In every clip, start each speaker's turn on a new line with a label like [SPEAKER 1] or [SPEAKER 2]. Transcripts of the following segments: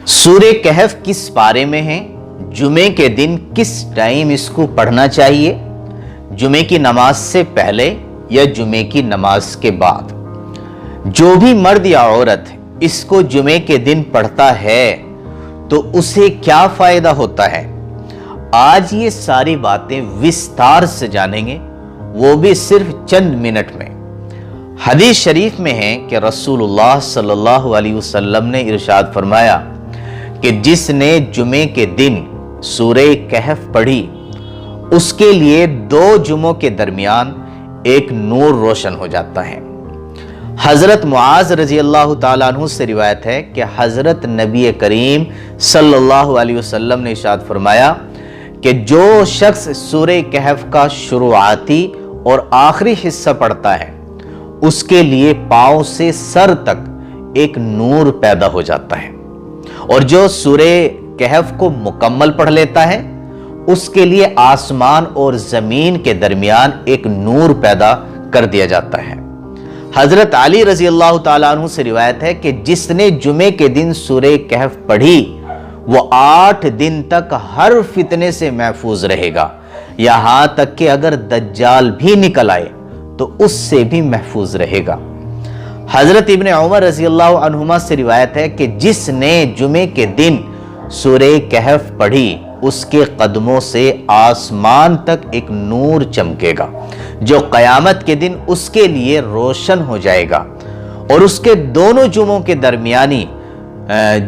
[SPEAKER 1] سورہ کہف کس پارے میں ہے؟ جمعے کے دن کس ٹائم اس کو پڑھنا چاہیے؟ جمعے کی نماز سے پہلے یا جمعے کی نماز کے بعد؟ جو بھی مرد یا عورت اس کو جمعے کے دن پڑھتا ہے تو اسے کیا فائدہ ہوتا ہے؟ آج یہ ساری باتیں وستار سے جانیں گے، وہ بھی صرف چند منٹ میں۔ حدیث شریف میں ہے کہ رسول اللہ صلی اللہ علیہ وسلم نے ارشاد فرمایا کہ جس نے جمعے کے دن سورہ کہف پڑھی اس کے لیے 2 جمعوں کے درمیان ایک نور روشن ہو جاتا ہے۔ حضرت معاذ رضی اللہ تعالیٰ عنہ سے روایت ہے کہ حضرت نبی کریم صلی اللہ علیہ وسلم نے ارشاد فرمایا کہ جو شخص سورہ کہف کا شروعاتی اور آخری حصہ پڑھتا ہے اس کے لیے پاؤں سے سر تک ایک نور پیدا ہو جاتا ہے، اور جو سورہ کہف کو مکمل پڑھ لیتا ہے اس کے لیے آسمان اور زمین کے درمیان ایک نور پیدا کر دیا جاتا ہے۔ حضرت علی رضی اللہ تعالیٰ عنہ سے روایت ہے کہ جس نے جمعے کے دن سورہ کہف پڑھی وہ 8 دن تک ہر فتنے سے محفوظ رہے گا، یہاں تک کہ اگر دجال بھی نکل آئے تو اس سے بھی محفوظ رہے گا۔ حضرت ابن عمر رضی اللہ عنہما سے روایت ہے کہ جس نے جمعے کے دن سورہ کہف پڑھی اس کے قدموں سے آسمان تک ایک نور چمکے گا جو قیامت کے دن اس کے لیے روشن ہو جائے گا، اور اس کے دونوں جمعوں کے درمیانی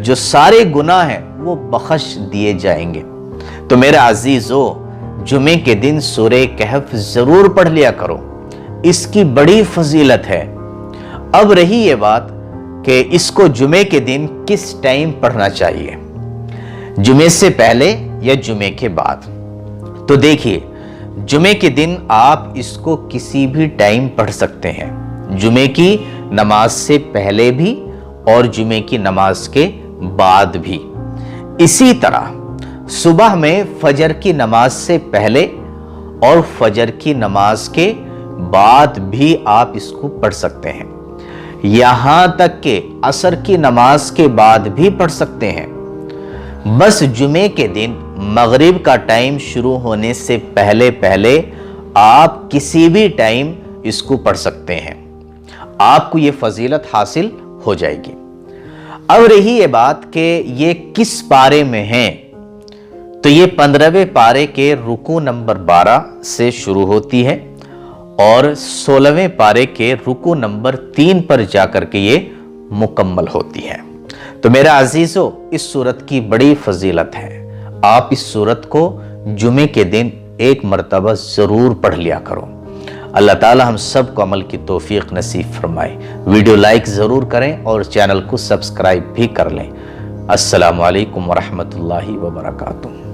[SPEAKER 1] جو سارے گناہ ہیں وہ بخش دیے جائیں گے۔ تو میرے عزیزو، جمعے کے دن سورہ کہف ضرور پڑھ لیا کرو، اس کی بڑی فضیلت ہے۔ اب رہی یہ بات کہ اس کو جمعے کے دن کس ٹائم پڑھنا چاہیے، جمعے سے پہلے یا جمعے کے بعد؟ تو دیکھیے، جمعے کے دن آپ اس کو کسی بھی ٹائم پڑھ سکتے ہیں، جمعے کی نماز سے پہلے بھی اور جمعے کی نماز کے بعد بھی۔ اسی طرح صبح میں فجر کی نماز سے پہلے اور فجر کی نماز کے بعد بھی آپ اس کو پڑھ سکتے ہیں، یہاں تک کہ عصر کی نماز کے بعد بھی پڑھ سکتے ہیں۔ بس جمعے کے دن مغرب کا ٹائم شروع ہونے سے پہلے آپ کسی بھی ٹائم اس کو پڑھ سکتے ہیں، آپ کو یہ فضیلت حاصل ہو جائے گی۔ اب رہی یہ بات کہ یہ کس پارے میں ہیں، تو یہ 15ویں پارے کے رکوع نمبر 12 سے شروع ہوتی ہے اور 16ویں پارے کے رکوع نمبر 3 پر جا کر کے یہ مکمل ہوتی ہے۔ تو میرا عزیزو، اس سورت کی بڑی فضیلت ہے، آپ اس سورت کو جمعے کے دن ایک مرتبہ ضرور پڑھ لیا کرو۔ اللہ تعالی ہم سب کو عمل کی توفیق نصیب فرمائے۔ ویڈیو لائک ضرور کریں اور چینل کو سبسکرائب بھی کر لیں۔ السلام علیکم ورحمۃ اللہ وبرکاتہ۔